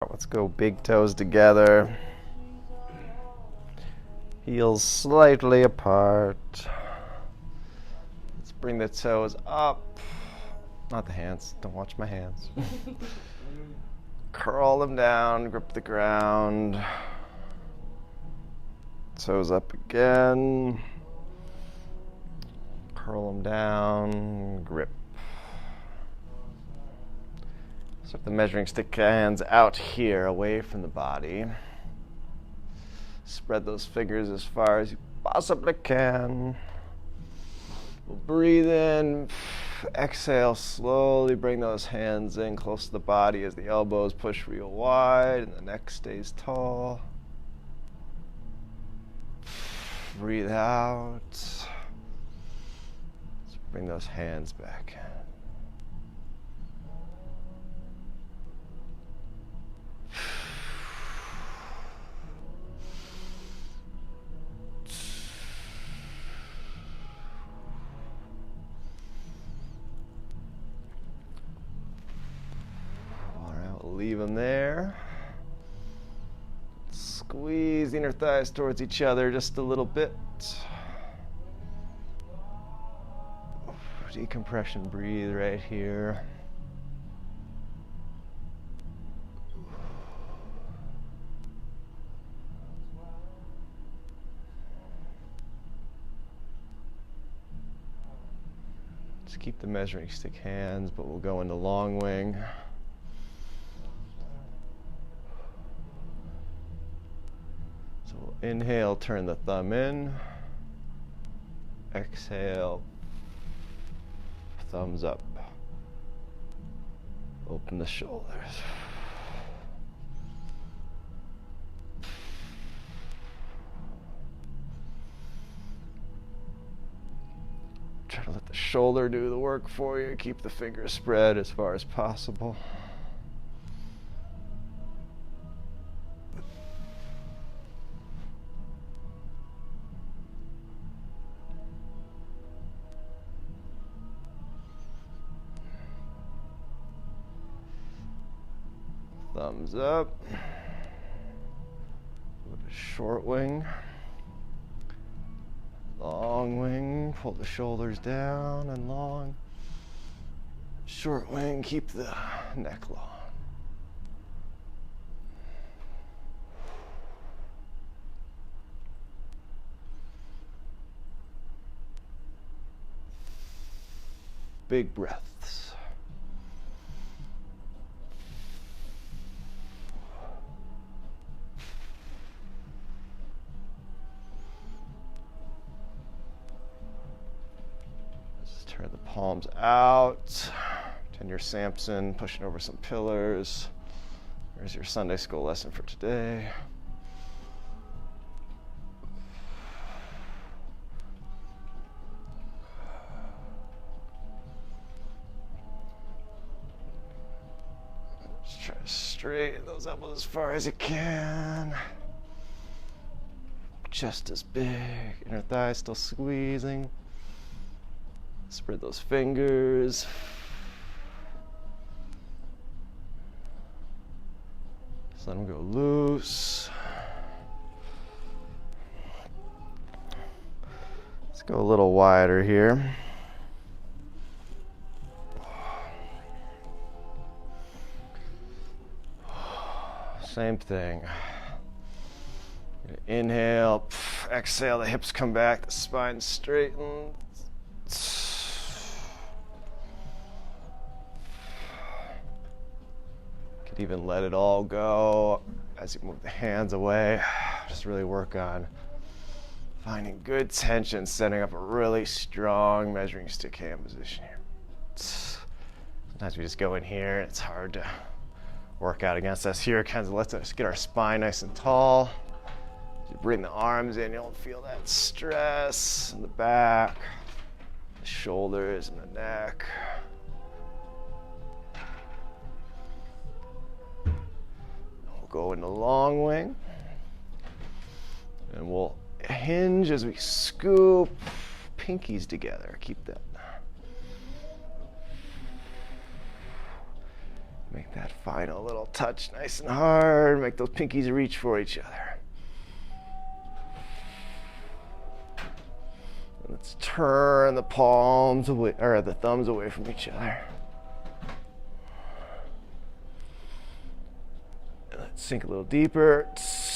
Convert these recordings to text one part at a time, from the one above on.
Let's go big toes together. Heels slightly apart. Let's bring the toes up. Not the hands. Don't watch my hands. Curl them down, grip the ground. Toes up again. Curl them down, grip. So the measuring stick hands out here, away from the body. Spread those fingers as far as you possibly can. We'll breathe in, exhale, slowly bring those hands in close to the body as the elbows push real wide and the neck stays tall. Breathe out. Let's bring those hands back in. Leave them there. Squeeze the inner thighs towards each other just a little bit. Decompression, breathe right here. Just keep the measuring stick hands, but we'll go into long wing. Inhale, turn the thumb in. Exhale, thumbs up. Open the shoulders. Try to let the shoulder do the work for you. Keep the fingers spread as far as possible. Thumbs up. Short wing. Long wing. Pull the shoulders down and long. Short wing. Keep the neck long. Big breaths. Turn the palms out. Pretend you're Samson, pushing over some pillars. There's your Sunday school lesson for today. Just try to straighten those elbows as far as you can. Just as big. Inner thigh still squeezing. Spread those fingers. Just let them go loose. Let's go a little wider here. Same thing. Inhale, exhale, the hips come back, the spine straightens. Even let it all go as you move the hands away. Just really work on finding good tension, setting up a really strong measuring stick hand position here. Sometimes we just go in here and it's hard to work out against us. Here, kind of lets us get our spine nice and tall. As you bring the arms in, you'll feel that stress in the back, the shoulders, and the neck. Go into long wing, and we'll hinge as we scoop pinkies together. Keep that. Make that final little touch nice and hard. Make those pinkies reach for each other. And let's turn the palms away, or the thumbs away from each other. And let's sink a little deeper.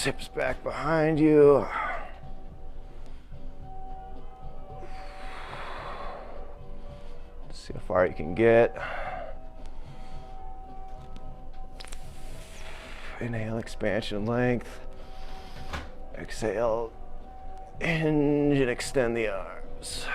Hips back behind you. See how far you can get. Inhale, expansion, length. Exhale, hinge and extend the arms.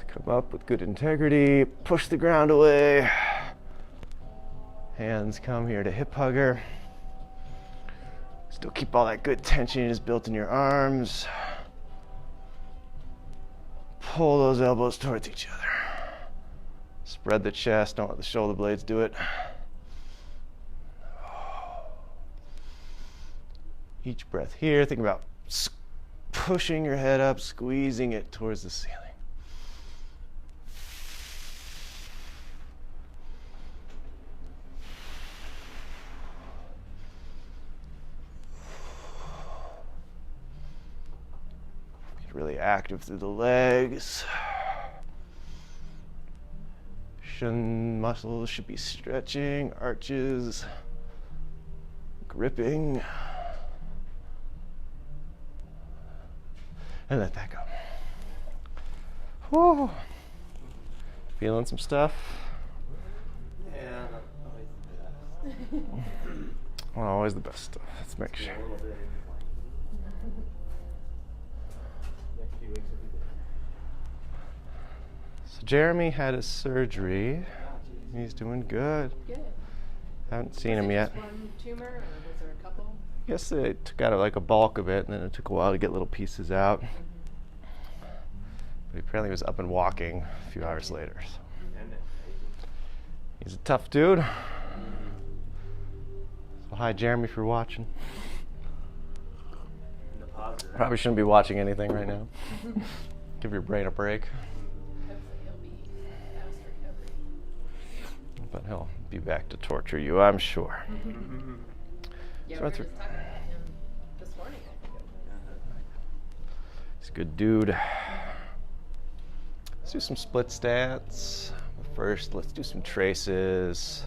Come up with good integrity, push the ground away. Hands come here to hip hugger. Still keep all that good tension just built in your arms. Pull those elbows towards each other. Spread the chest, don't let the shoulder blades do it. Each breath here, think about pushing your head up, squeezing it towards the ceiling. Really active through the legs. Shin muscles should be stretching, arches, gripping. And let that go. Whew. Feeling some stuff? Yeah, not always the best. Well, always the best stuff. Let's make sure. So Jeremy had his surgery. He's doing good. Good. Haven't seen him yet. Just one tumor, or was there a couple? I guess they took out like a bulk of it, and then it took a while to get little pieces out. But he apparently was up and walking a few hours later. So. He's a tough dude. So hi, Jeremy, if you're watching. Probably shouldn't be watching anything right now. Give your brain a break. Hopefully he'll be fast recovery. But he'll be back to torture you, I'm sure. Yeah, So we were that's just talking about him this morning, I think it was. He's a good dude. Let's do some split stance. But first, let's do some traces.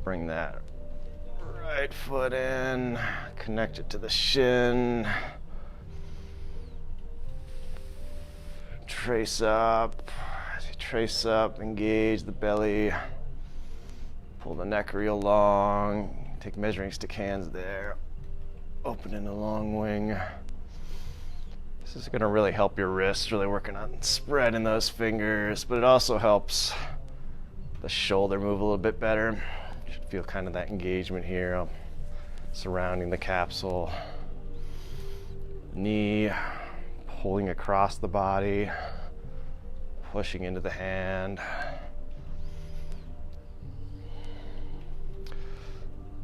Bring that right foot in, connect it to the shin. Trace up. As you trace up, engage the belly. Pull the neck real long. Take measuring stick hands there. Open in the long wing. This is going to really help your wrists, really working on spreading those fingers, but it also helps the shoulder move a little bit better. You should feel kind of that engagement here surrounding the capsule. Knee pulling across the body, pushing into the hand.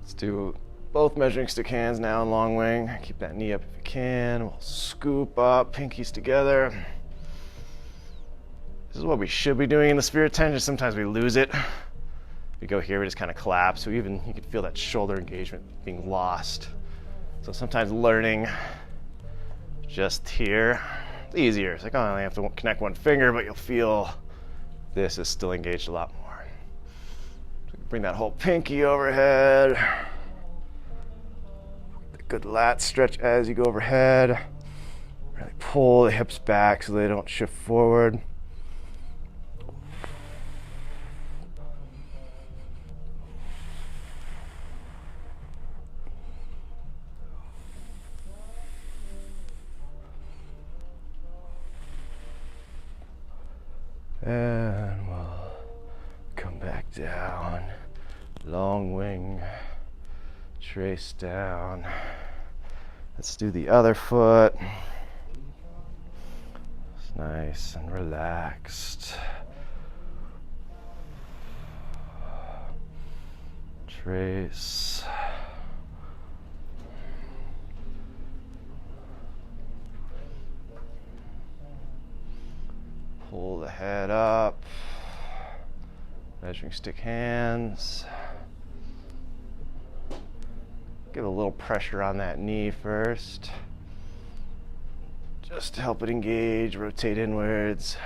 Let's do both measuring stick hands now in long wing. Keep that knee up if you can. We'll scoop up, pinkies together. This is what we should be doing in the sphere of tension. Sometimes we lose it. We go here, we just kind of collapse. So even you can feel that shoulder engagement being lost. So sometimes learning just here, it's easier. It's like, oh, I only have to connect one finger, but you'll feel this is still engaged a lot more. So bring that whole pinky overhead. Good lat stretch as you go overhead. Really pull the hips back so they don't shift forward. And we'll come back down. Long wing. Trace down. Let's do the other foot. Just nice and relaxed. Trace. Pull the head up. Measuring stick hands. Give a little pressure on that knee first. Just to help it engage, rotate inwards.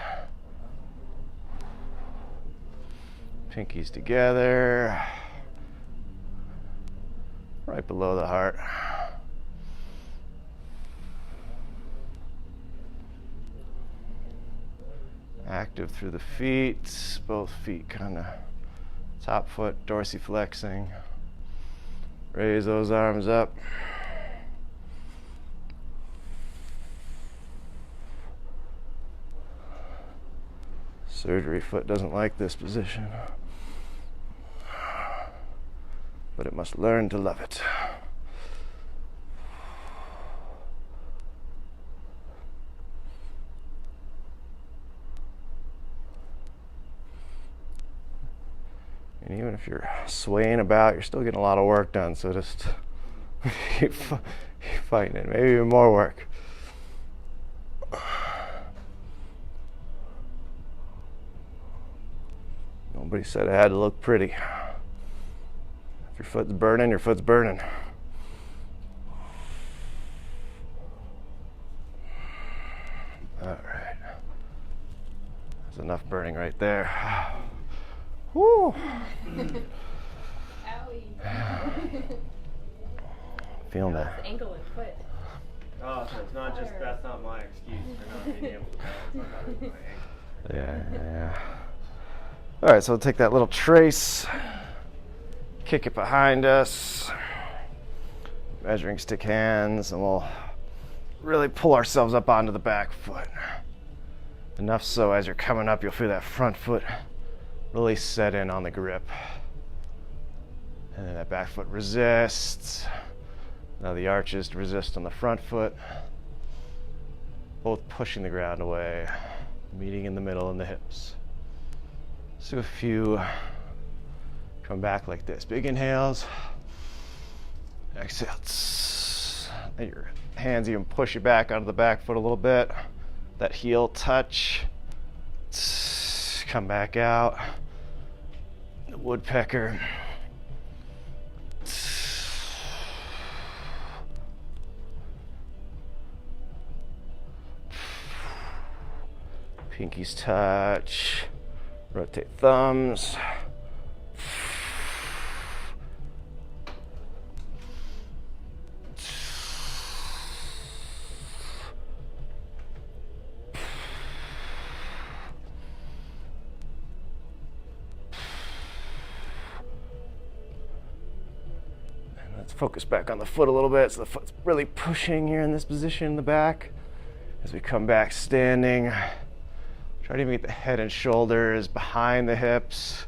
Pinkies together. Right below the heart. Active through the feet, both feet kind of top foot dorsiflexing. Raise those arms up. Surgery foot doesn't like this position, but it must learn to love it. And even if you're swaying about, you're still getting a lot of work done, so just keep fighting it. Maybe even more work. Nobody said it had to look pretty. If your foot's burning, your foot's burning. All right. There's enough burning right there. Woo! Owie. Feeling that. The ankle and foot. Oh, so it's not just, that's not my excuse for not being able to balance on my ankle. Yeah. All right, so we'll take that little trace, kick it behind us, measuring stick hands, and we'll really pull ourselves up onto the back foot. Enough so as you're coming up, you'll feel that front foot really set in on the grip. And then that back foot resists. Now the arches to resist on the front foot. Both pushing the ground away, meeting in the middle in the hips. So a few, come back like this. Big inhales, exhale. Let your hands even push you back onto the back foot a little bit. That heel touch, come back out. The woodpecker. Pinkies touch. Rotate thumbs. And let's focus back on the foot a little bit. So the foot's really pushing here in this position in the back. As we come back standing. Try to even get the head and shoulders behind the hips.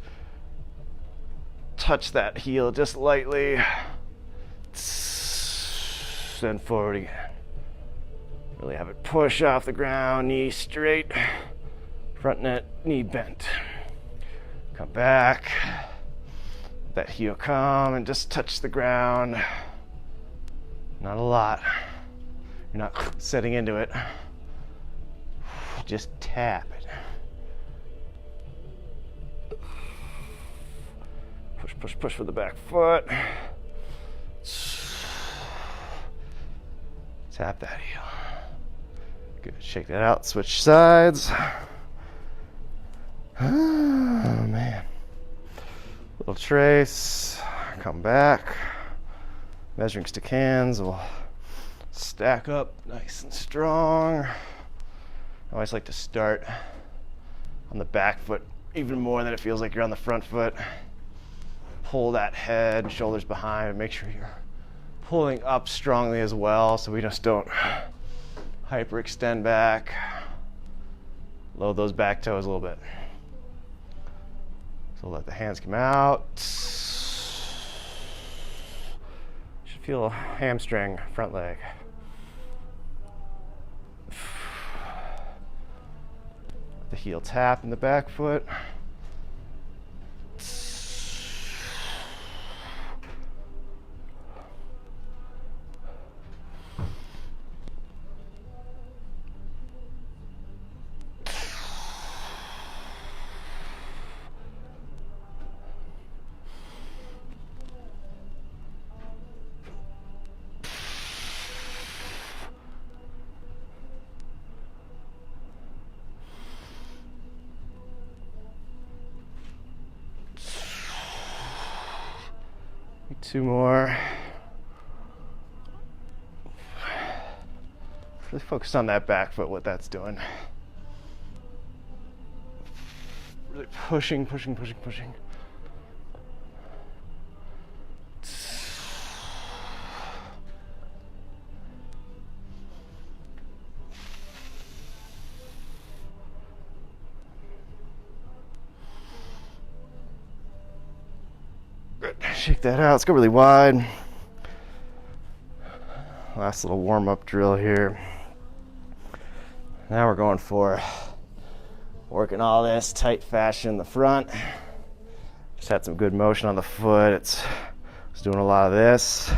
Touch that heel just lightly. Then forward again. Really have it push off the ground, knee straight. Front knee bent. Come back. Let that heel come and just touch the ground. Not a lot. You're not setting into it. Just tap it. Push, push, push for the back foot. Tap that heel. Good. Shake that out. Switch sides. Oh, man. Little trace. Come back. Measuring stick hands will stack up nice and strong. I always like to start on the back foot even more than it feels like you're on the front foot. Pull that head and shoulders behind and make sure you're pulling up strongly as well so we just don't hyperextend back. Load those back toes a little bit. So let the hands come out. Should feel a hamstring, front leg. heel tap in the back foot. Two more. Really focus on that back foot, what that's doing. Really pushing. Good. Shake that out. Let's go really wide. Last little warm-up drill here. Now we're going for working all this tight fascia in the front. Just had some good motion on the foot. It's doing a lot of this.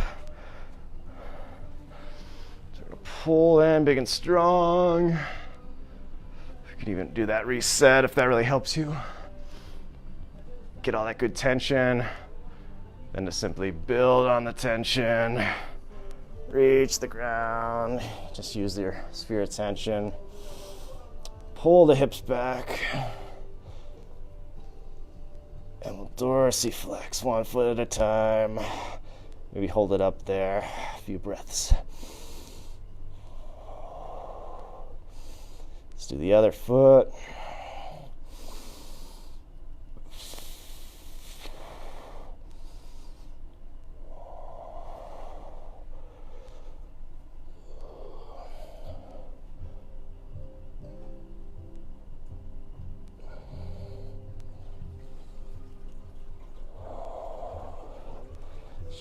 So we're gonna pull in big and strong. You can even do that reset if that really helps you. Get all that good tension. Then to simply build on the tension. Reach the ground. Just use your sphere of tension. Pull the hips back. And we'll dorsiflex 1 foot at a time. Maybe hold it up there. A few breaths. Let's do the other foot.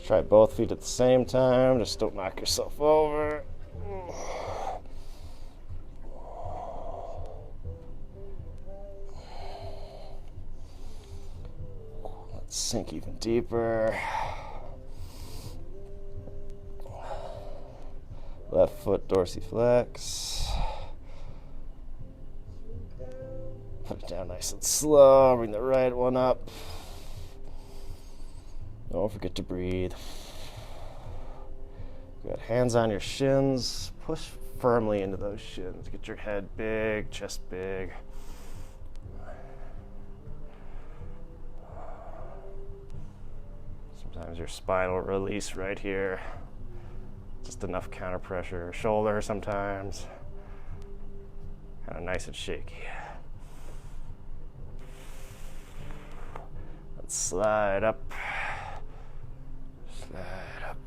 Try both feet at the same time. Just don't knock yourself over. Let's sink even deeper. Left foot dorsiflex. Put it down nice and slow. Bring the right one up. Don't forget to breathe. Good. Hands on your shins. Push firmly into those shins. Get your head big, chest big. Sometimes your spine will release right here. Just enough counter pressure. Shoulder sometimes. Kind of nice and shaky. Let's slide up. Slide up.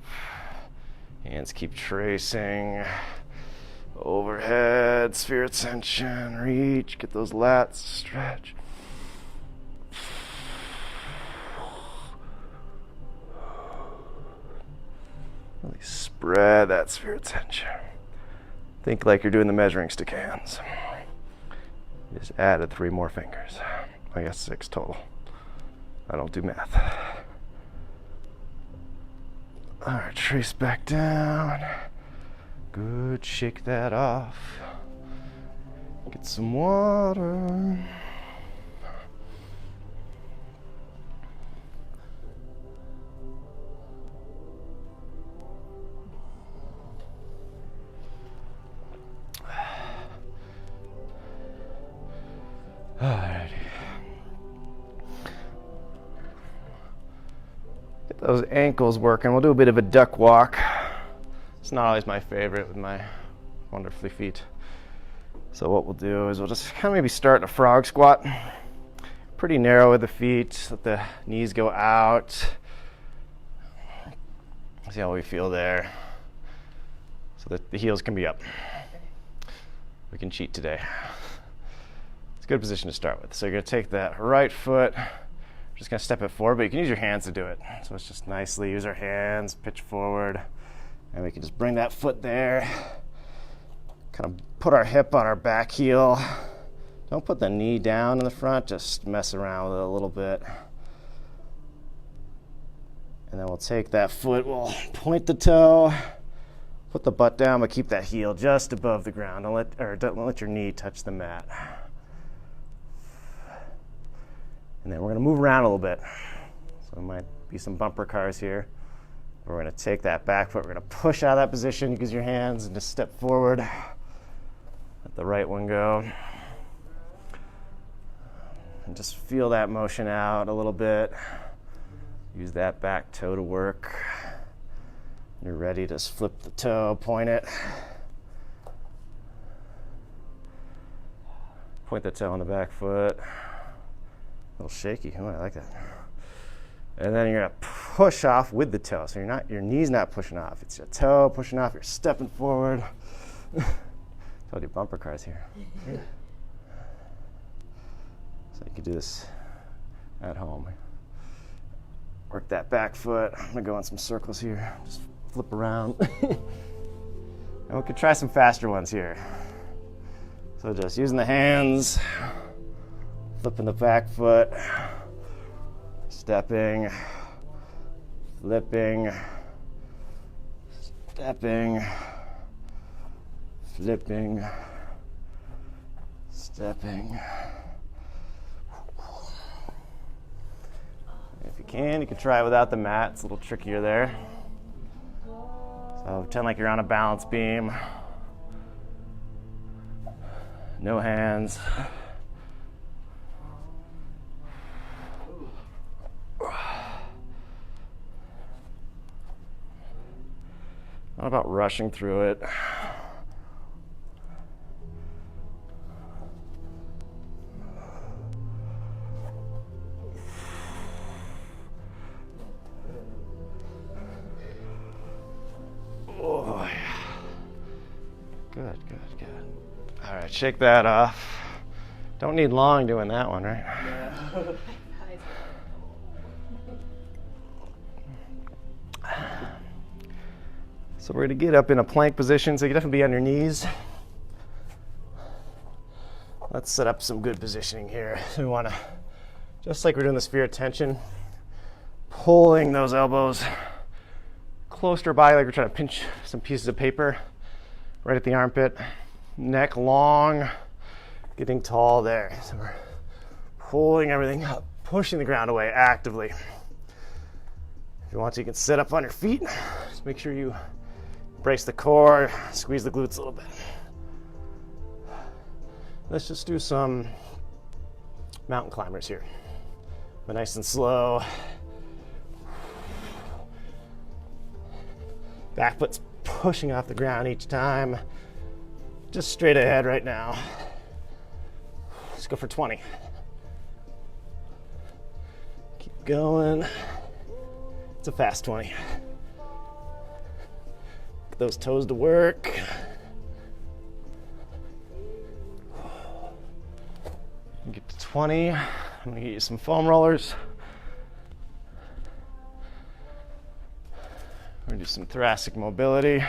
Hands keep tracing. Overhead, sphere of tension. Reach. Get those lats stretch. Really spread that sphere of tension. Think like you're doing the measuring stick hands. Just added 3 more fingers. I guess 6 total. I don't do math. All right, trace back down. Good, shake that off. Get some water. Alrighty. Get those ankles working. We'll do a bit of a duck walk. It's not always my favorite with my wonderfully feet. So what we'll do is we'll just kind of maybe start in a frog squat. Pretty narrow with the feet. Let the knees go out. See how we feel there. So that the heels can be up. We can cheat today. Good position to start with. So you're going to take that right foot, just going to step it forward, but you can use your hands to do it. So let's just nicely use our hands, pitch forward, and we can just bring that foot there, kind of put our hip on our back heel, Don't put the knee down in the front, just mess around with it a little bit. And then we'll take that foot, we'll point the toe, put the butt down, but keep that heel just above the ground. Don't let your knee touch the mat. And then we're gonna move around a little bit. So there might be some bumper cars here. We're gonna take that back foot, we're gonna push out of that position, use your hands, and just step forward. Let the right one go. And just feel that motion out a little bit. Use that back toe to work. You're ready, just flip the toe, point it. Point the toe on the back foot. A little shaky, oh, I like that. And then you're gonna push off with the toe. So your knee's not pushing off. It's your toe pushing off, you're stepping forward. Told you bumper cars here. So you could do this at home. Work that back foot. I'm gonna go in some circles here. Just flip around. And we could try some faster ones here. So just using the hands, flipping the back foot, stepping, flipping, stepping, flipping, stepping. If you can try it without the mat. It's a little trickier there. So pretend like you're on a balance beam. No hands. Not about rushing through it. Oh, yeah. Good. All right, shake that off. Don't need long doing that one, right? Yeah. So we're gonna get up in a plank position, so you definitely be on your knees. Let's set up some good positioning here. So we wanna, just like we're doing the sphere of tension, pulling those elbows close to our body like we're trying to pinch some pieces of paper right at the armpit. Neck long, getting tall there. So we're pulling everything up, pushing the ground away actively. If you want to, you can sit up on your feet. Just make sure you brace the core, squeeze the glutes a little bit. Let's just do some mountain climbers here. But nice and slow. Back foot's pushing off the ground each time. Just straight ahead right now. Let's go for 20. Keep going. It's a fast 20. Get those toes to work. Get to 20. I'm gonna get you some foam rollers. We're gonna do some thoracic mobility.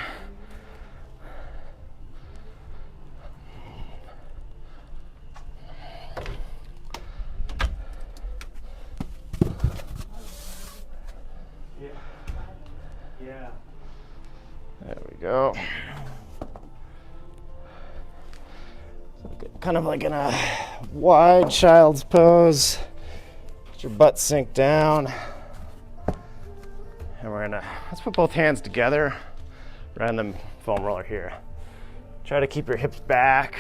Yeah. There we go. So get kind of like in a wide child's pose. Let your butt sink down. And let's put both hands together around the foam roller here. Try to keep your hips back.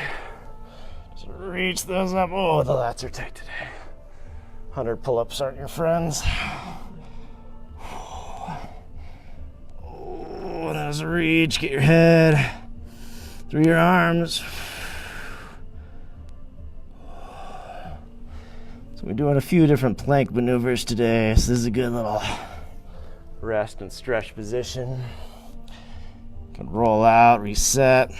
Just reach those up. Oh, the lats are tight today. 100 pull-ups aren't your friends. Oh, that was a reach. Get your head through your arms. So we're doing a few different plank maneuvers today. So this is a good little rest and stretch position. You can roll out, reset.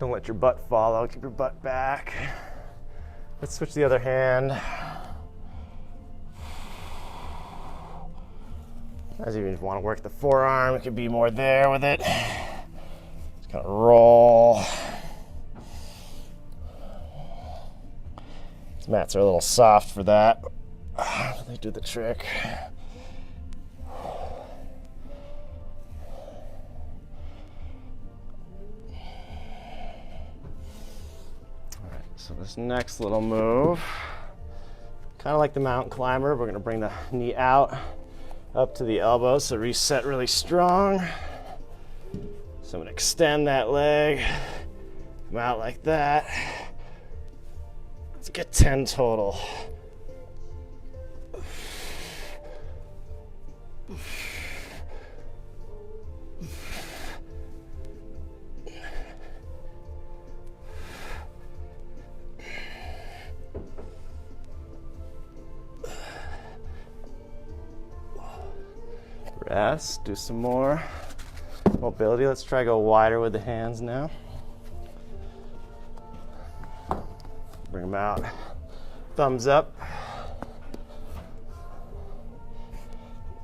Don't let your butt follow. Keep your butt back. Let's switch the other hand. As even if you want to work the forearm, it could be more there with it. Just kind of roll. These mats are a little soft for that. They do the trick. Alright, so this next little move, kind of like the mountain climber, we're gonna bring the knee out up to the elbow, so reset really strong. So I'm gonna extend that leg, come out like that. Let's get 10 total. Rest, do some more mobility. Let's try to go wider with the hands now. Bring them out. Thumbs up.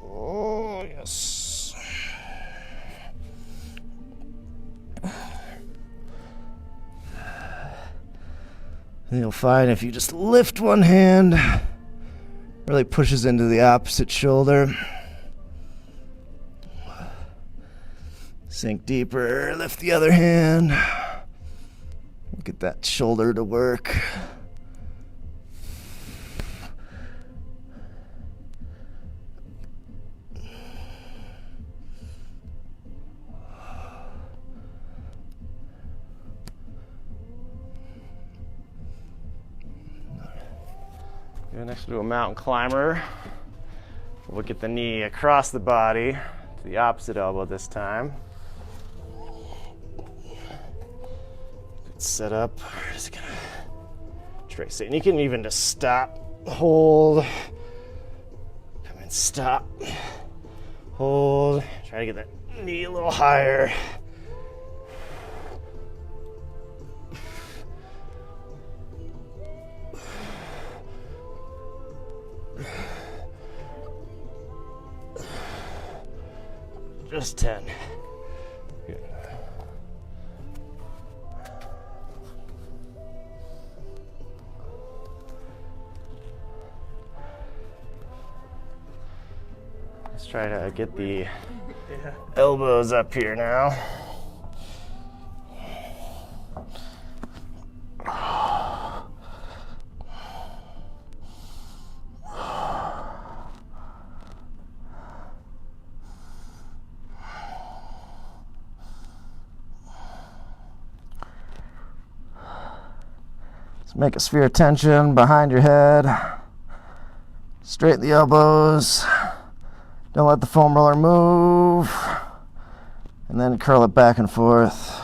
Oh, yes. And you'll find if you just lift one hand, really pushes into the opposite shoulder. Sink deeper, lift the other hand. Get that shoulder to work. Okay, next we'll do a mountain climber. We'll get the knee across the body to the opposite elbow this time. Set up. We're just gonna trace it. And you can even just stop, hold, come in, stop, hold. Try to get that knee a little higher. Just 10. Good. Let's try to get the elbows up here now. Let's make a sphere of tension behind your head. Straighten the elbows. Don't let the foam roller move. And then curl it back and forth.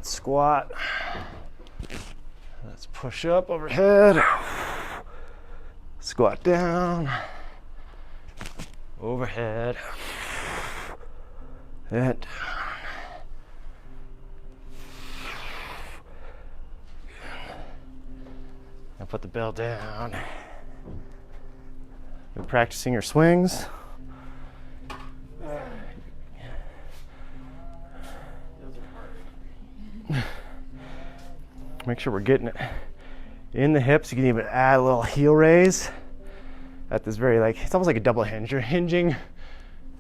Good squat. Let's push up overhead. Squat down. Overhead. And down. Now put the bell down. You're practicing your swings. Make sure we're getting it in the hips. You can even add a little heel raise at this very, like, it's almost like a double hinge. You're hinging,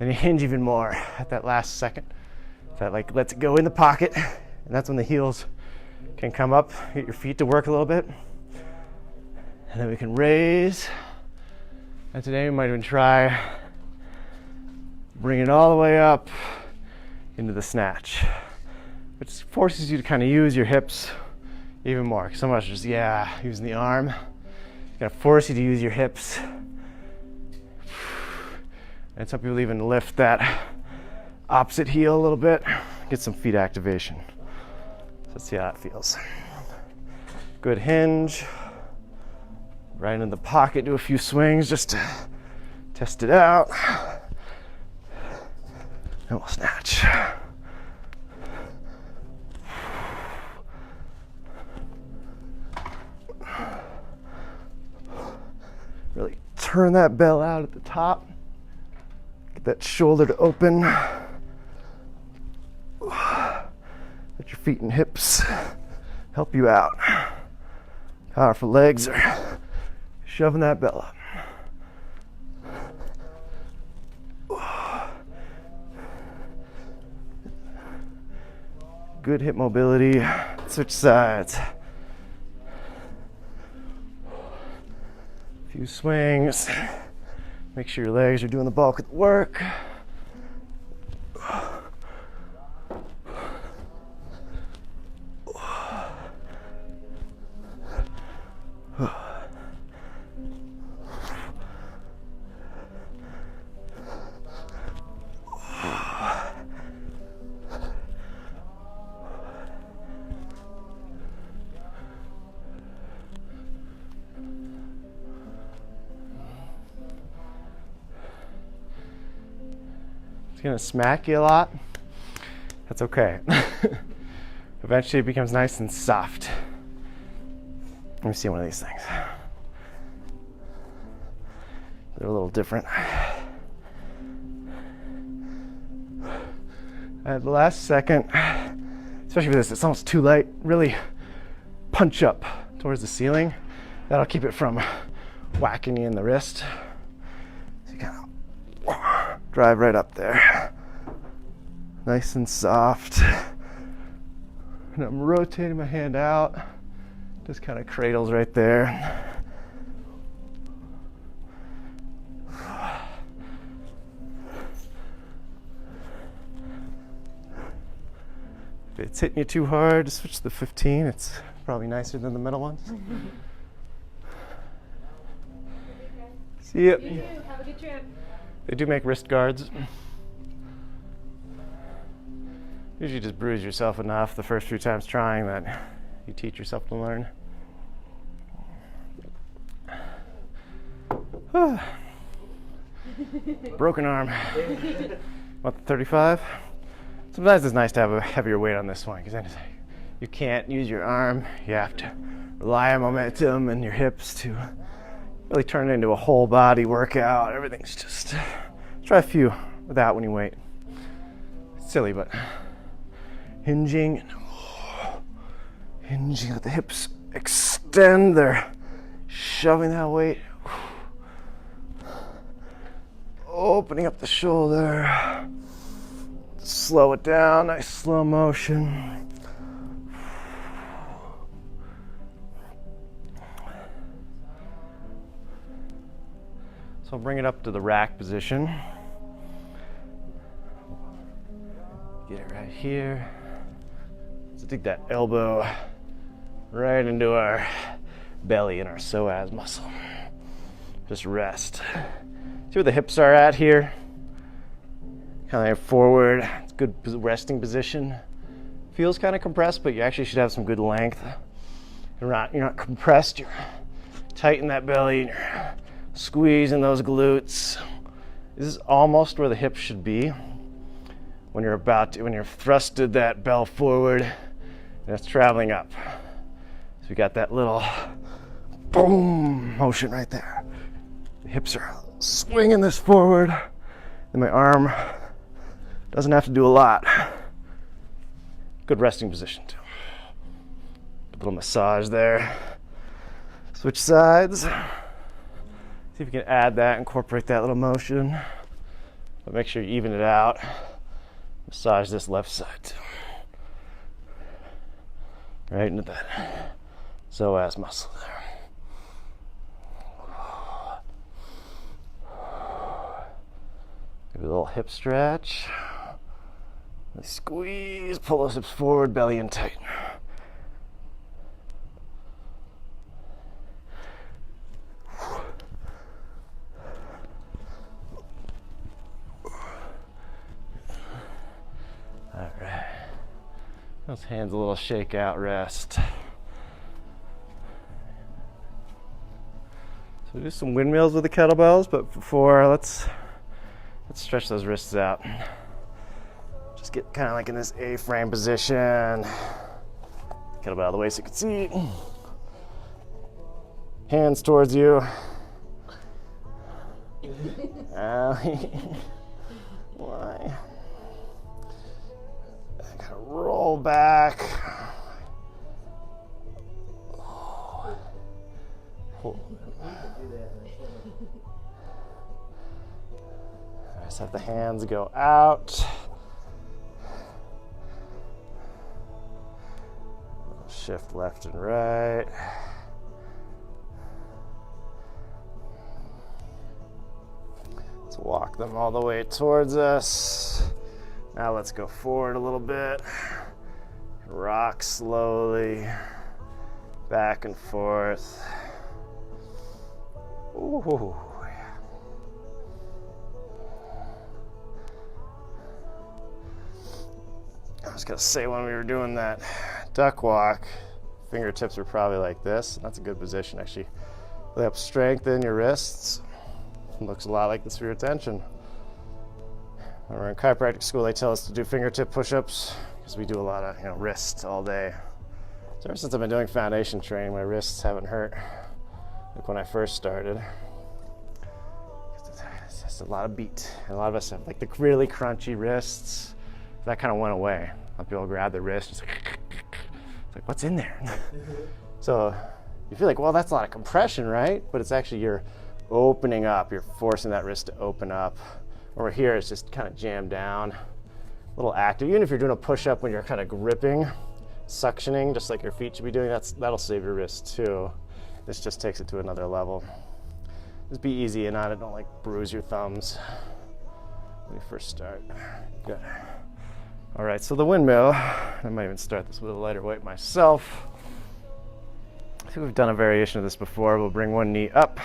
and you hinge even more at that last second. That like lets it go in the pocket, and that's when the heels can come up. Get your feet to work a little bit, and then we can raise. And today we might even try bring it all the way up into the snatch, which forces you to kind of use your hips even more. So much just, using the arm. It's gonna force you to use your hips. And some people even lift that opposite heel a little bit, get some feet activation. So let's see how that feels. Good hinge. Right in the pocket, do a few swings just to test it out. And we'll snatch. Really turn that bell out at the top. Get that shoulder to open. Let your feet and hips help you out. Powerful legs are shoving that bell up. Good hip mobility. Switch sides. Few swings. Make sure your legs are doing the bulk of the work. Gonna smack you a lot. That's okay. Eventually it becomes nice and soft. Let me see one of these things. They're a little different. At the last second, especially for this, it's almost too light. Really punch up towards the ceiling. That'll keep it from whacking you in the wrist. So you kind of drive right up there. Nice and soft. And I'm rotating my hand out. Just kind of cradles right there. If it's hitting you too hard, switch to the 15. It's probably nicer than the middle ones. See ya. You too. Have a good trip. They do make wrist guards. Usually just bruise yourself enough the first few times trying that you teach yourself to learn. Broken arm. What, the 35? Sometimes it's nice to have a heavier weight on this one because then you can't use your arm. You have to rely on momentum and your hips to really turn it into a whole body workout. Everything's just, try a few without when you wait. It's silly, but hinging, let the hips extend. They're shoving that weight. Opening up the shoulder. Slow it down, nice slow motion. So I'll bring it up to the rack position. Get it right here. So take that elbow right into our belly and our psoas muscle. Just rest. See where the hips are at here? Kind of forward. It's a good resting position feels kind of compressed, but you actually should have some good length. You're not compressed, you're tighten that belly, and you're squeezing those glutes. This is almost where the hips should be when you're thrusted that bell forward and it's traveling up. So we got that little boom motion right there. The hips are swinging this forward, and my arm doesn't have to do a lot. Good resting position too. A little massage there. Switch sides. See if you can add that, incorporate that little motion. But make sure you even it out. Massage this left side too. Right into that psoas muscle there. Give it a little hip stretch. Squeeze, pull those hips forward, belly in tight. All right. Those hands a little shake out, rest. So do some windmills with the kettlebells, but before, let's stretch those wrists out. Just get kind of like in this A-frame position. Kettlebell out of the way so you can see. Hands towards you. Why? Kind of roll back. Just have the hands go out. Shift left and right. Let's walk them all the way towards us. Now let's go forward a little bit. Rock slowly. Back and forth. Ooh. I was gonna say, when we were doing that duck walk, fingertips are probably like this. That's a good position, actually. They help strengthen your wrists. It looks a lot like the sphere of tension. When we're in chiropractic school, they tell us to do fingertip push-ups because we do a lot of wrists all day. So ever since I've been doing foundation training, my wrists haven't hurt like when I first started. It's just a lot of beat. And a lot of us have like the really crunchy wrists. That kind of went away. A lot of people grab the wrist, it's like, what's in there? So you feel like, well, that's a lot of compression, right? But it's actually you're opening up, you're forcing that wrist to open up. Over here, it's just kind of jammed down, a little active. Even if you're doing a push-up when you're kind of gripping, suctioning, just like your feet should be doing, that'll save your wrist too. This just takes it to another level. Just be easy and on it, don't like bruise your thumbs when you first start. Good. All right, so the windmill, I might even start this with a lighter weight myself. I think we've done a variation of this before. We'll bring one knee up,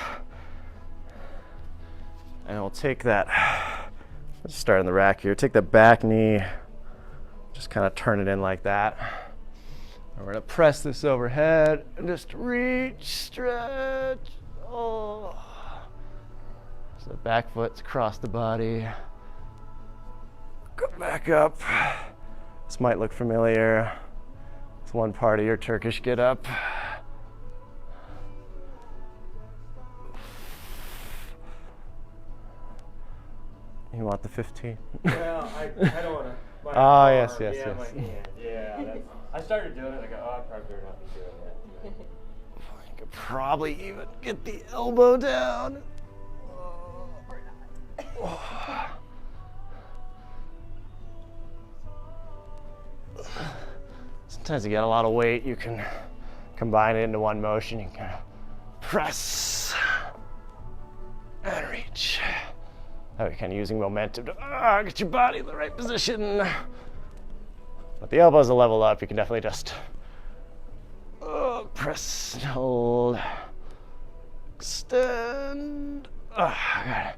and we'll take that, let's start in the rack here, take the back knee, just kind of turn it in like that. And we're gonna press this overhead and just reach, stretch. Oh. So the back foot's across the body. Go back up. This might look familiar. It's one part of your Turkish get up. You want the 15? Well, I don't want to. Oh, yes. My hand. Yeah, I started doing it. I go, I probably better not be doing that. I could probably even get the elbow down. Sometimes you get a lot of weight, you can combine it into one motion. You can press and reach. That way, kind of using momentum to get your body in the right position. But the elbows will level up. You can definitely just press and hold, extend. Got it.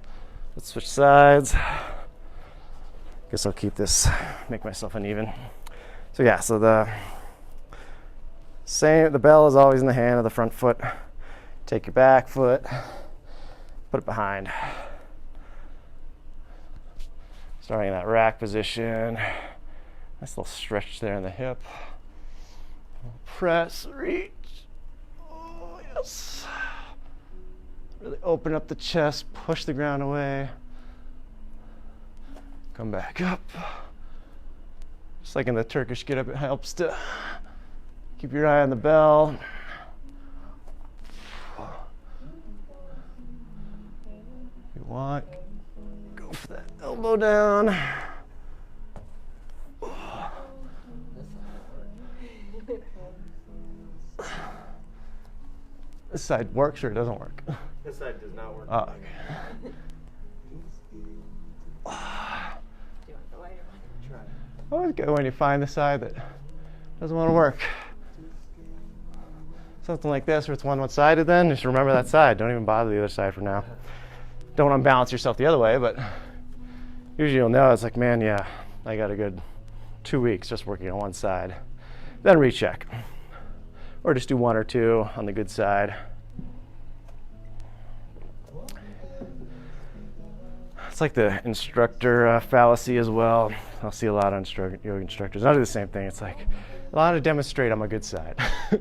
Let's switch sides. Guess I'll keep this, make myself uneven. So So yeah, so the bell is always in the hand of the front foot. Take your back foot, put it behind. Starting in that rack position. Nice little stretch there in the hip. Press, reach. Oh, yes. Really open up the chest, push the ground away. Come back up. Just like in the Turkish get up, it helps to keep your eye on the bell. If you want, go for that elbow down. This side works or it doesn't work? This side does not work. Oh, okay. Do you want the way or what? Always good when you find the side that doesn't want to work. Something like this where it's one-sided, then just remember that side. Don't even bother the other side for now. Don't unbalance yourself the other way, but usually you'll know it's like, man, yeah, I got a good 2 weeks just working on one side. Then recheck. Or just do 1 or 2 on the good side. It's like the instructor fallacy as well. I'll see a lot of yoga instructors. I do the same thing. It's like a lot of demonstrate on my good side.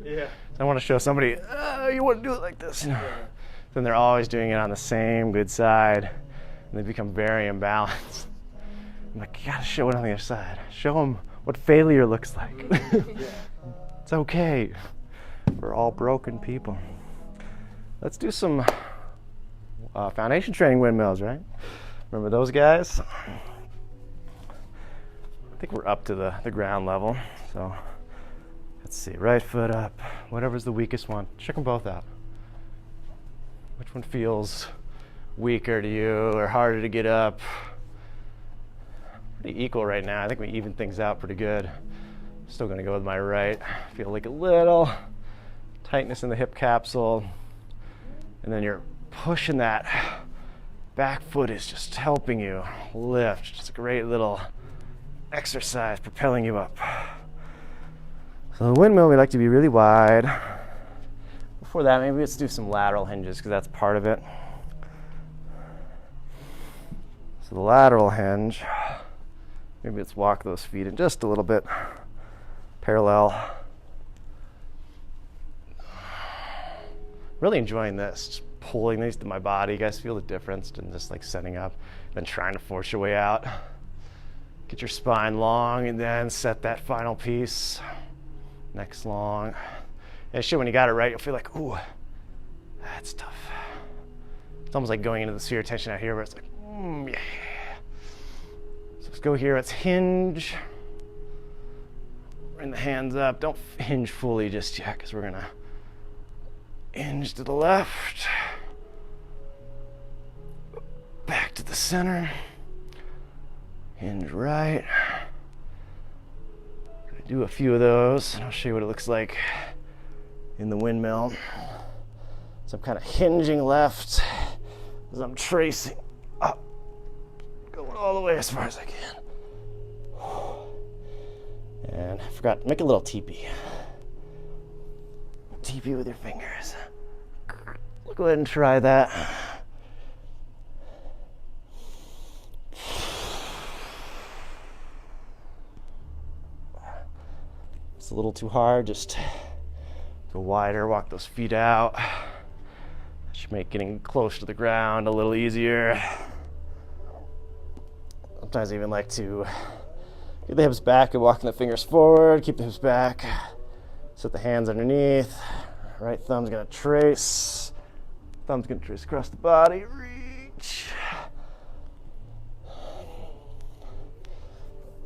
Yeah. I want to show somebody, you want to do it like this. You know? Then they're always doing it on the same good side, and they become very imbalanced. I'm like, you gotta show it on the other side. Show them what failure looks like. It's okay. We're all broken people. Let's do some foundation training windmills, right? Remember those guys? I think we're up to the ground level. So let's see, right foot up, whatever's the weakest one. Check them both out. Which one feels weaker to you or harder to get up? Pretty equal right now. I think we even things out pretty good. Still gonna go with my right. Feel like a little tightness in the hip capsule. And then you're pushing that back foot is just helping you lift. Just a great little exercise propelling you up. So the windmill, we like to be really wide. Before that, maybe let's do some lateral hinges because that's part of it. So the lateral hinge, maybe let's walk those feet in just a little bit parallel. Really enjoying this, just pulling these to my body. You guys feel the difference in just like setting up, then trying to force your way out. Get your spine long and then set that final piece. Next long. And shit, when you got it right, you'll feel like, ooh, that's tough. It's almost like going into the sphere tension out here where it's like, yeah. So let's go here, let's hinge. Bring the hands up. Don't hinge fully just yet because we're gonna hinge to the left. Back to the center. Hinge right. Gonna do a few of those and I'll show you what it looks like in the windmill. So I'm kind of hinging left as I'm tracing up, going all the way as far as I can. And I forgot, make a little teepee. Teepee with your fingers. Go ahead and try that. It's a little too hard, just go wider, walk those feet out. Should make getting close to the ground a little easier. Sometimes I even like to get the hips back and walking the fingers forward, keep the hips back. Set the hands underneath. Right thumb's gonna trace. Thumb's gonna trace across the body. Reach.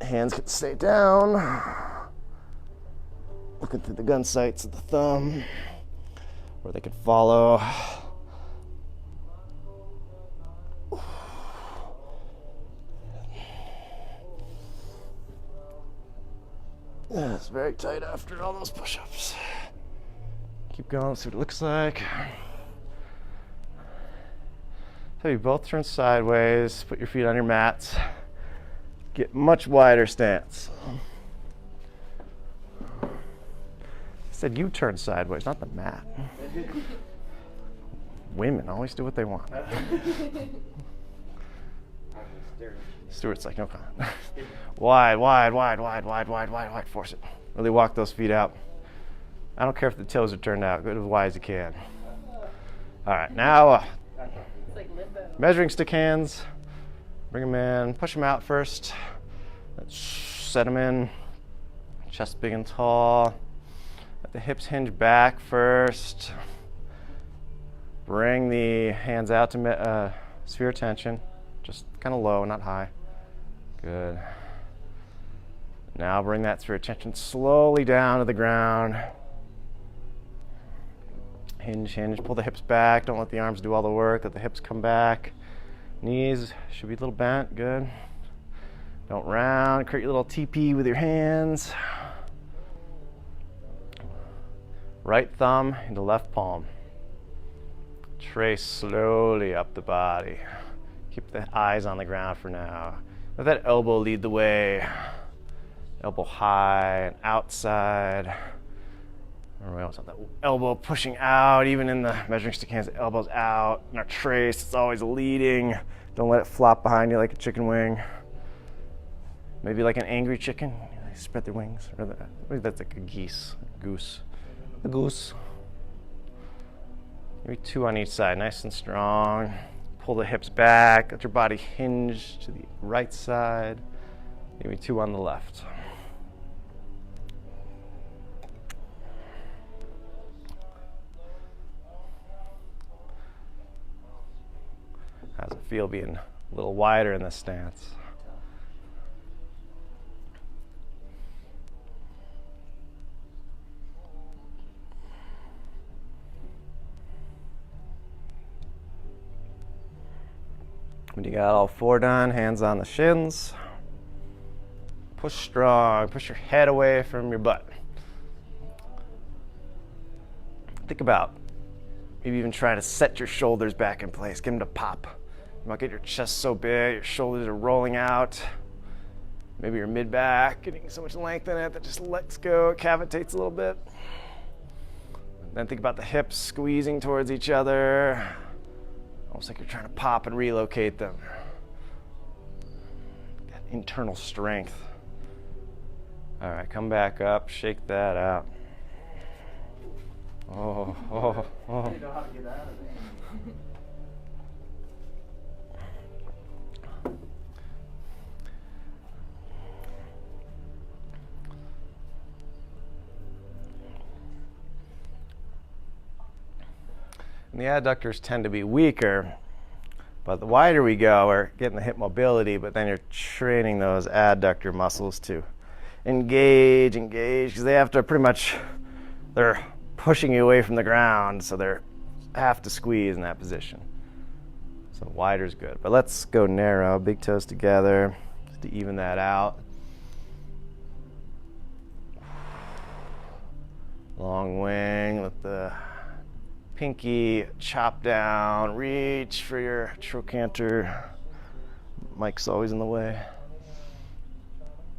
Hands can stay down. Looking through the gun sights of the thumb, where they can follow. Yeah, it's very tight after all those push-ups. Keep going, see what it looks like. So you both turn sideways, put your feet on your mats. Get much wider stance. said you turn sideways, not the mat. Women always do what they want. Stuart's like, no comment. Wide, wide, wide, wide, wide, wide, wide, wide. Force it. Really walk those feet out. I don't care if the toes are turned out. Go as wide as you can. All right, now It's like limbo. measuring stick hands. Bring them in. Push them out first. Set them in. Chest big and tall. Let the hips hinge back first. Bring the hands out to sphere of tension. Just kind of low, not high. Good. Now bring that sphere of tension slowly down to the ground. Hinge, hinge. Pull the hips back. Don't let the arms do all the work. Let the hips come back. Knees should be a little bent. Good. Don't round. Create your little TP with your hands. Right thumb into left palm. Trace slowly up the body. Keep the eyes on the ground for now. Let that elbow lead the way. Elbow high and outside. We also have that elbow pushing out, even in the measuring stick hands, the elbow's out. In our trace, it's always leading. Don't let it flop behind you like a chicken wing. Maybe like an angry chicken. They spread their wings. Or maybe that's like a goose. A goose. Maybe two on each side, nice and strong. Pull the hips back, let your body hinge to the right side. Maybe two on the left. How's it feel being a little wider in this stance? When you got all four done, hands on the shins. Push strong, push your head away from your butt. Think about maybe even try to set your shoulders back in place, get them to pop. You might get your chest so big, your shoulders are rolling out. Maybe your mid-back, getting so much length in it that just lets go, it cavitates a little bit. Then think about the hips squeezing towards each other. Almost like you're trying to pop and relocate them. That internal strength. All right, come back up, shake that out. Oh. You know how to get out of there. And the adductors tend to be weaker, but the wider we go, we're getting the hip mobility, but then you're training those adductor muscles to engage, because they have to they're pushing you away from the ground, so they have to squeeze in that position. So wider is good, but let's go narrow, big toes together, just to even that out. Long wing, let the pinky chop down, reach for your trochanter. Mike's always in the way.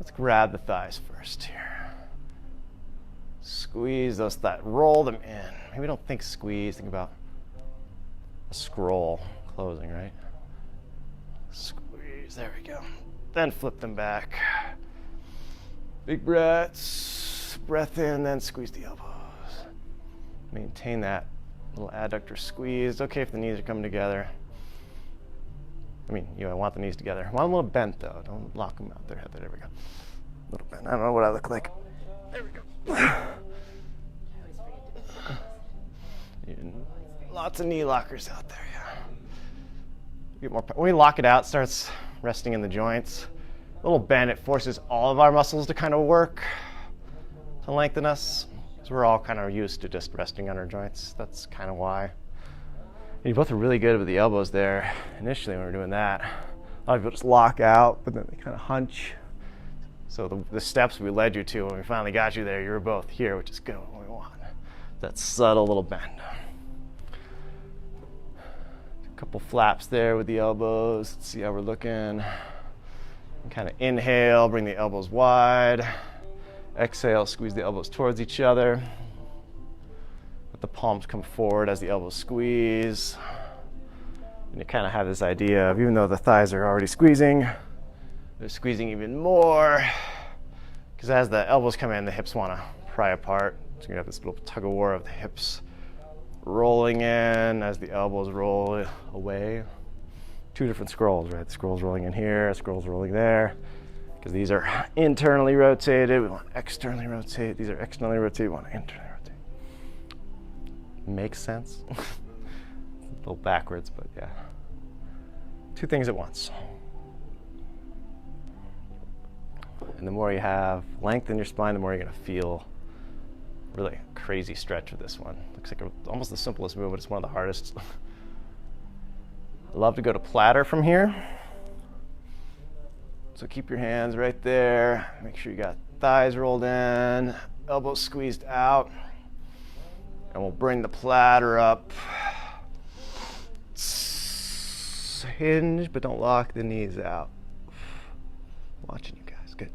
Let's grab the thighs first here. Squeeze those thighs, roll them in. Maybe don't think squeeze, think about a scroll closing, right? Squeeze, there we go. Then flip them back. Big breaths, breath in, then squeeze the elbows. Maintain that little adductor squeeze. It's okay if the knees are coming together. I mean, you want the knees together. Want them a little bent though. Don't lock them out there. There we go. A little bent. I don't know what I look like. There we go. Lots of knee lockers out there, yeah. Get more. When we lock it out, it starts resting in the joints. A little bend, it forces all of our muscles to kind of work to lengthen us. So we're all kind of used to just resting on our joints. That's kind of why. And you both are really good with the elbows there initially when we're doing that. A lot of people just lock out, but then they kind of hunch. So the steps we led you to when we finally got you there, you were both here, which is good, what we want. That subtle little bend. A couple flaps there with the elbows. Let's see how we're looking. Kind of inhale, bring the elbows wide. Exhale, squeeze the elbows towards each other. the palms come forward as the elbows squeeze. And you kind of have this idea of, even though the thighs are already squeezing, they're squeezing even more. Because as the elbows come in, the hips want to pry apart. So you have this little tug of war of the hips rolling in as the elbows roll away. Two different scrolls, right? The scroll's rolling in here, scroll's rolling there. Because these are internally rotated, we want externally rotate. These are externally rotated, we want internally rotate. Makes sense? A little backwards, but yeah. Two things at once. And the more you have length in your spine, the more you're gonna feel really crazy stretch with this one. Looks like almost the simplest move, but it's one of the hardest. I love to go to platter from here. So keep your hands right there. Make sure you got thighs rolled in, elbows squeezed out. And we'll bring the platter up. Hinge, but don't lock the knees out. Watching you guys, good.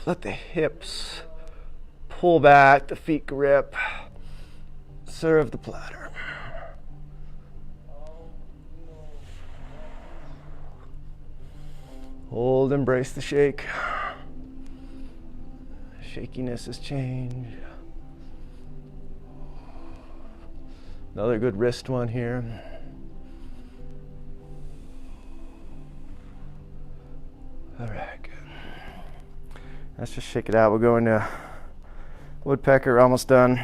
Let the hips pull back, the feet grip. Serve the platter. Hold, embrace the shake. Shakiness is change. Another good wrist one here. All right, good. Let's just shake it out. We'll go into woodpecker, almost done.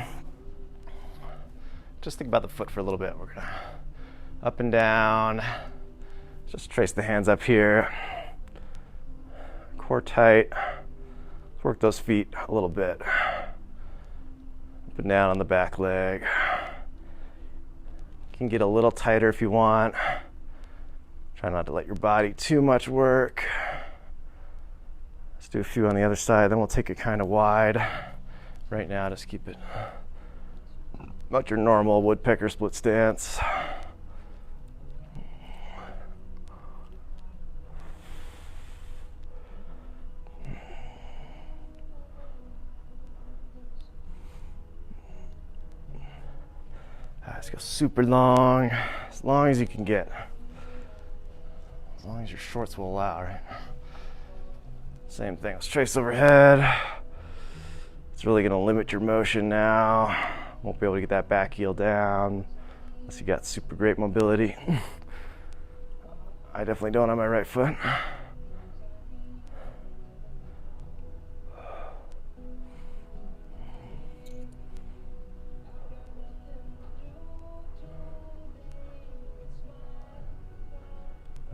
Just think about the foot for a little bit. We're gonna up and down. Just trace the hands up here. Core tight. Let's work those feet a little bit. Up and down on the back leg. You can get a little tighter if you want. Try not to let your body too much work. Let's do a few on the other side, then we'll take it kind of wide. Right now, just keep it about your normal woodpecker split stance. Let's go super long as you can get. As long as your shorts will allow, right? Same thing, let's trace overhead. It's really gonna limit your motion now. Won't be able to get that back heel down unless you got super great mobility. I definitely don't on my right foot.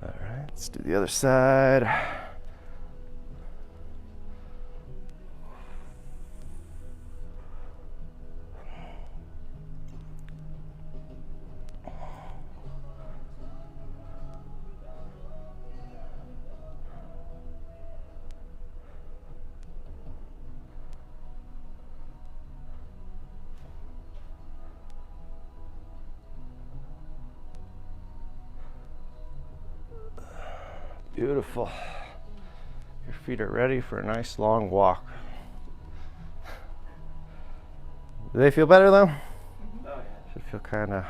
All right, let's do the other side. Beautiful. Your feet are ready for a nice long walk. Do they feel better though? Oh, yeah. Should feel kind of a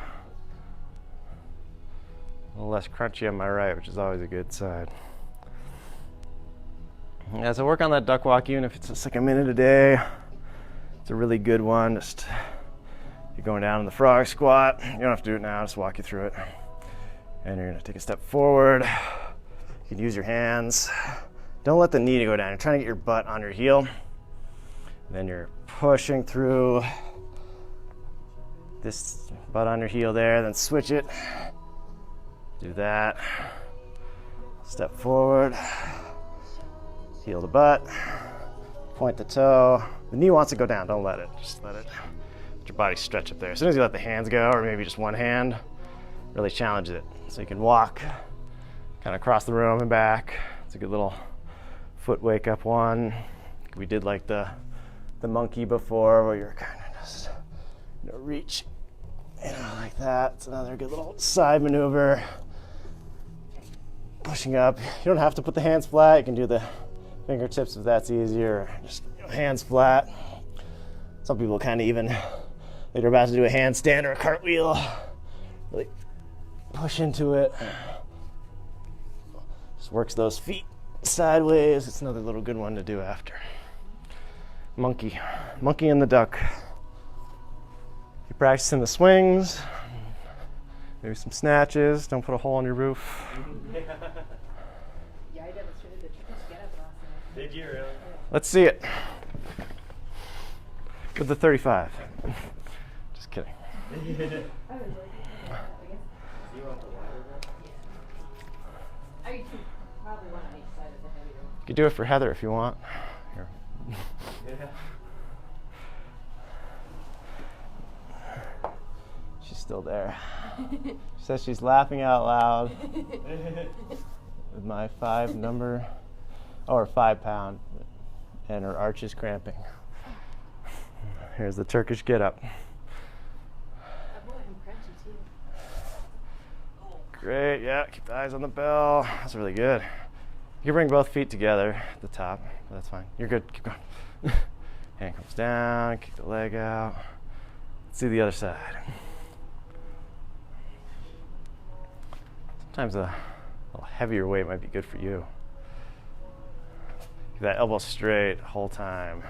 little less crunchy on my right, which is always a good sign. Yeah, so work on that duck walk, even if it's just like a minute a day. It's a really good one. Just you're going down in the frog squat. You don't have to do it now, just walk you through it. And you're gonna take a step forward. You can use your hands. Don't let the knee go down. You're trying to get your butt on your heel. Then you're pushing through this butt on your heel there, then switch it. Do that. Step forward. Heel to butt. Point the toe. The knee wants to go down. Don't let it. Just let it. Let your body stretch up there. As soon as you let the hands go, or maybe just one hand, really challenge it. So you can walk kind of across the room and back. It's a good little foot wake up one. We did like the monkey before, where you're kind of just reach, like that. It's another good little side maneuver. Pushing up. You don't have to put the hands flat. You can do the fingertips if that's easier. Just hands flat. Some people kind of even Like you're about to do a handstand or a cartwheel. Really push into it. Just works those feet sideways. It's another little good one to do after. Monkey. Monkey and the duck. You're practicing the swings. Maybe some snatches. Don't put a hole in your roof. Yeah, I demonstrated the Turkish get-up last night. Did you really? Let's see it. With the 35. Just kidding. I was like, I guess. You want the wider one? I mean, probably one on each side of the heavy room. You could do it for Heather if you want. Here. Yeah. She's still there. She says she's laughing out loud with my 5 pound, and her arch is cramping. Here's the Turkish get-up. I'm crunchy too. Great, yeah, keep the eyes on the bell. That's really good. You can bring both feet together at the top, but that's fine. You're good, keep going. Hand comes down, kick the leg out. Let's see the other side. Sometimes a little heavier weight might be good for you. Keep that elbow straight the whole time.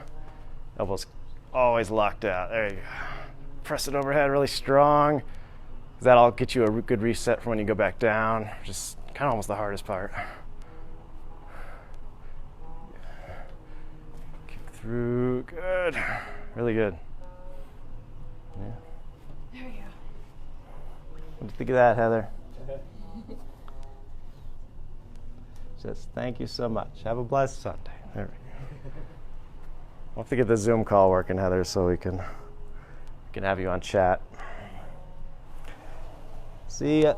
Elbows always locked out. There you go. Press it overhead really strong. That'll get you a good reset for when you go back down. Just kind of almost the hardest part. Kick through. Good. Really good. Yeah. There we go. What do you think of that, Heather? Says, thank you so much. Have a blessed Sunday. There we go. We'll have to get the Zoom call working, Heather, so we can have you on chat. See ya.